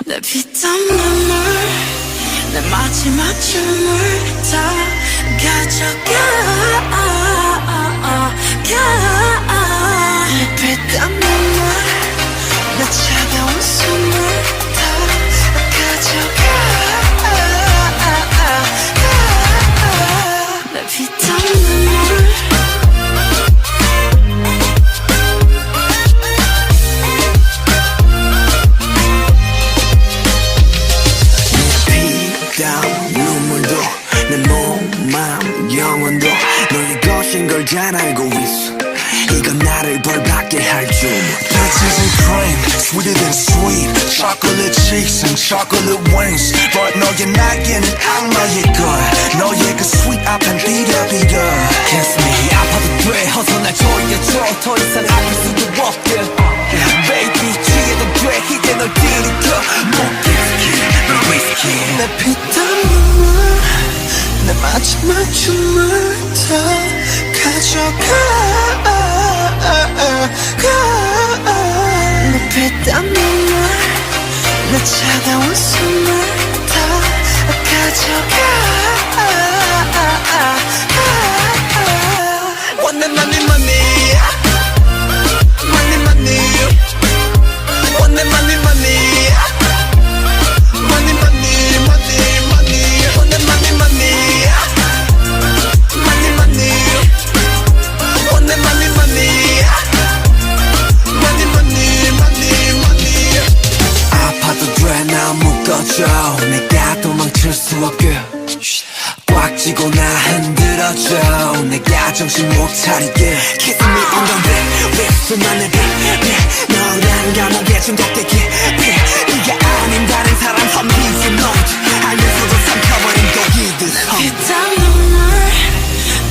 내 피땀 눈물 내 마지막 춤을 다 가져가 내 피땀 눈물 내 차가운 숨을 다 가져가 내 피땀 눈물 눈물도 내 몸, 마음, 영혼도 너의 것인 걸 잘 알고 있어. 이건 나를 벌받게 할 줄. Peaches and cream, sweeter than sweet. Chocolate cheeks and chocolate wings. But 너의 날개는 악마의 거야. 너의 그 sweet 앞엔 비려. Kiss me 아파도 돼 어서 날 조여줘 더 이상 아플 수도 없게 Baby 취해도 돼 이제 널 들이켜 너 위스키 내 피땀 눈물 내 마지막 춤을 다 가져가 내 피땀 눈물 내 차가운 숨을 다 가져가 Want that money Want that money Want that money 아파도 돼 나 묶어줘 내가 도망칠 수 없게 꽉 쥐고 나 흔들어줘 내가 정신 못 차리게 Kiss me on the back 수많은 빛 너란 감옥에 중독되게 네가 아닌 다른 사람 선비지 넌 알면서도 삼켜버린 독이들 피땀 눈물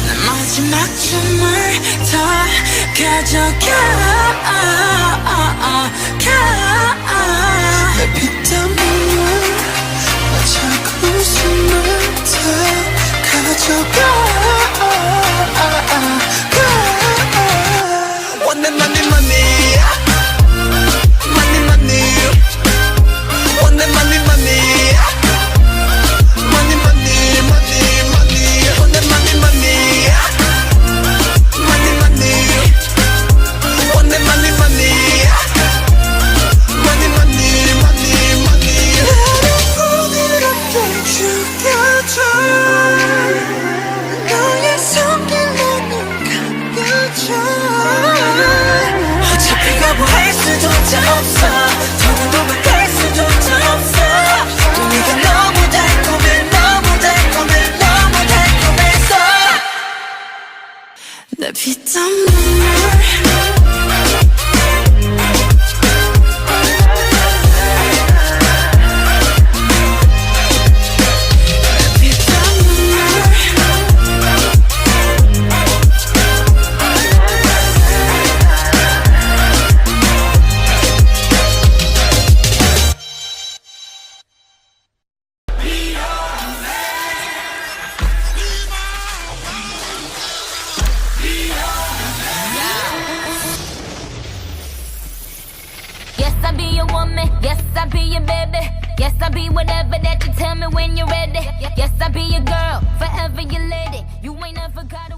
내 마지막 춤을 다 가져가 내 피땀 눈물 내 차가운 숨을 다 가져가 Want that money Want that money Want that 너의 손길로 눈 감겨줘 어차피 거부할 수조차 없어 더는 도망갈 수조차 없어 또 네가 너무 달콤해서 내 피땀 눈물 Yes, I'll be your baby. Yes, I'll be whatever that you tell me when you're ready. Yes, I'll be your girl, forever your lady. You ain't never gotta